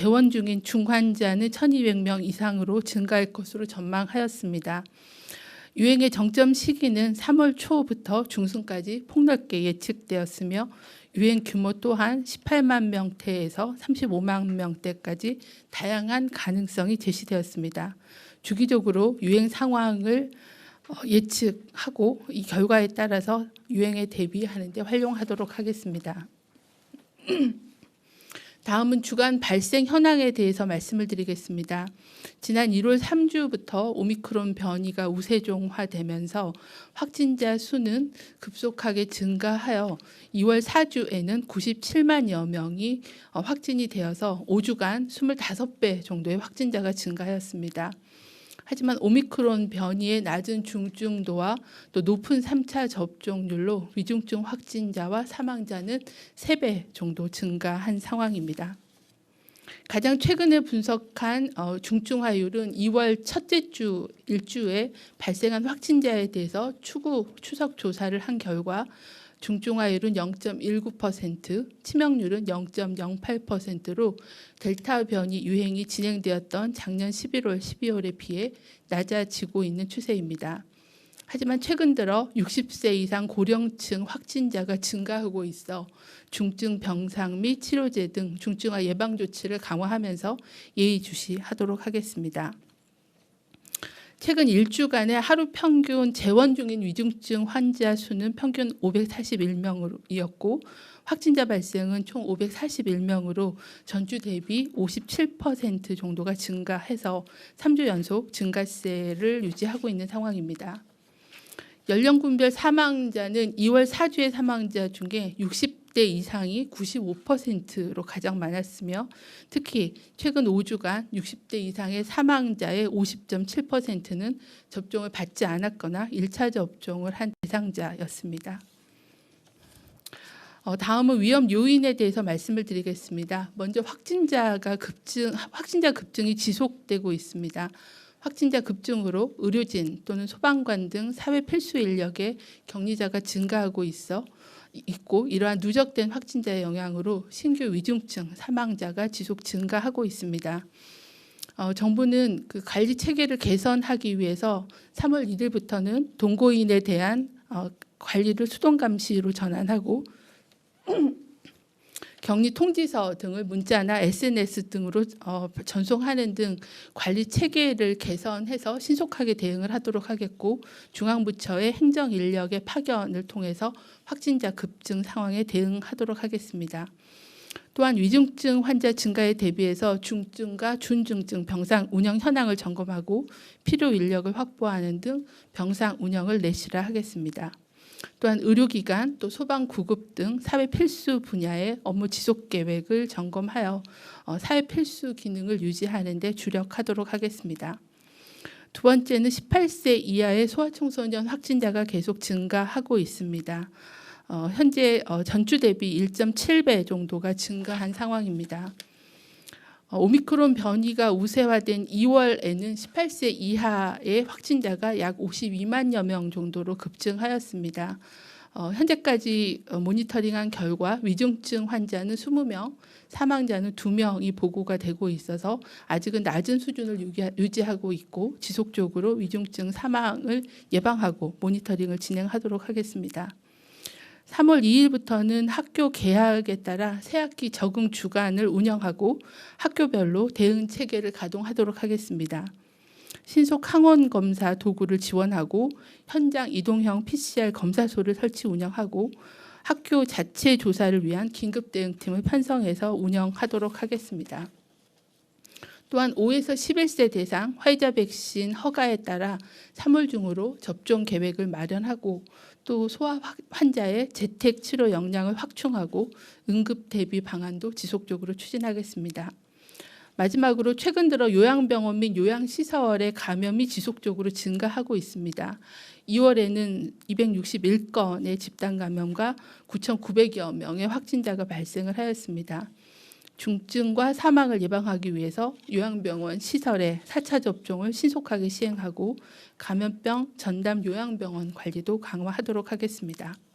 재원 중인 중환자는 1,200명 이상으로 증가할 것으로 전망하였습니다. 유행의 정점 시기는 3월 초부터 중순까지 폭넓게 예측되었으며 유행 규모 또한 18만 명대에서 35만 명대까지 다양한 가능성이 제시되었습니다. 주기적으로 유행 상황을 예측하고 이 결과에 따라서 유행에 대비하는 데 활용하도록 하겠습니다. 다음은 주간 발생 현황에 대해서 말씀을 드리겠습니다. 지난 1월 3주부터 오미크론 변이가 우세종화되면서 확진자 수는 급속하게 증가하여 2월 4주에는 97만여 명이 확진이 되어서 5주간 25배 정도의 확진자가 증가하였습니다. 하지만 오미크론 변이의 낮은 중증도와 또 높은 3차 접종률로 위중증 확진자와 사망자는 3배 정도 증가한 상황입니다. 가장 최근에 분석한 중증화율은 2월 첫째 주 일주에 발생한 확진자에 대해서 추석 조사를 한 결과 중증화율은 0.19%, 치명률은 0.08%로 델타 변이 유행이 진행되었던 작년 11월, 12월에 비해 낮아지고 있는 추세입니다. 하지만 최근 들어 60세 이상 고령층 확진자가 증가하고 있어 중증 병상 및 치료제 등 중증화 예방 조치를 강화하면서 예의주시하도록 하겠습니다. 최근 1주간의 하루 평균 재원 중인 위중증 환자 수는 평균 541명이었고 확진자 발생은 총 541명으로 전주 대비 57% 정도가 증가해서 3주 연속 증가세를 유지하고 있는 상황입니다. 연령군별 사망자는 2월 4주의 사망자 중에 60대 이상이 95%로 가장 많았으며 특히 최근 5주간 60대 이상의 사망자의 50.7%는 접종을 받지 않았거나 1차 접종을 한 대상자였습니다. 다음은 위험 요인에 대해서 말씀을 드리겠습니다. 먼저 확진자 급증이 지속되고 있습니다. 확진자 급증으로 의료진 또는 소방관 등 사회 필수 인력의 격리자가 증가하고 있고 이러한 누적된 확진자의 영향으로 신규 위중증 사망자가 지속 증가하고 있습니다. 정부는 그 관리 체계를 개선하기 위해서 3월 1일부터는 동거인에 대한 관리를 수동 감시로 전환하고 격리 통지서 등을 문자나 SNS 등으로 전송하는 등 관리 체계를 개선해서 신속하게 대응을 하도록 하겠고 중앙부처의 행정 인력의 파견을 통해서 확진자 급증 상황에 대응하도록 하겠습니다. 또한 위중증 환자 증가에 대비해서 중증과 준중증 병상 운영 현황을 점검하고 필요 인력을 확보하는 등 병상 운영을 내실화하겠습니다. 또한 의료기관, 또 소방구급 등 사회 필수 분야의 업무 지속 계획을 점검하여 사회 필수 기능을 유지하는 데 주력하도록 하겠습니다. 두 번째는 18세 이하의 소아청소년 확진자가 계속 증가하고 있습니다. 현재 전주 대비 1.7배 정도가 증가한 상황입니다. 오미크론 변이가 우세화된 2월에는 18세 이하의 확진자가 약 52만여 명 정도로 급증하였습니다. 현재까지 모니터링한 결과 위중증 환자는 20명, 사망자는 2명이 보고가 되고 있어서 아직은 낮은 수준을 유지하고 있고 지속적으로 위중증 사망을 예방하고 모니터링을 진행하도록 하겠습니다. 3월 2일부터는 학교 개학에 따라 새학기 적응 주간을 운영하고 학교별로 대응 체계를 가동하도록 하겠습니다. 신속 항원 검사 도구를 지원하고 현장 이동형 PCR 검사소를 설치 운영하고 학교 자체 조사를 위한 긴급 대응팀을 편성해서 운영하도록 하겠습니다. 또한 5에서 11세 대상 화이자 백신 허가에 따라 3월 중으로 접종 계획을 마련하고 또 소아 환자의 재택 치료 역량을 확충하고 응급 대비 방안도 지속적으로 추진하겠습니다. 마지막으로 최근 들어 요양병원 및 요양시설의 감염이 지속적으로 증가하고 있습니다. 2월에는 261건의 집단 감염과 9,900여 명의 확진자가 발생을 하였습니다. 중증과 사망을 예방하기 위해서 요양병원 시설의 4차 접종을 신속하게 시행하고 감염병 전담 요양병원 관리도 강화하도록 하겠습니다.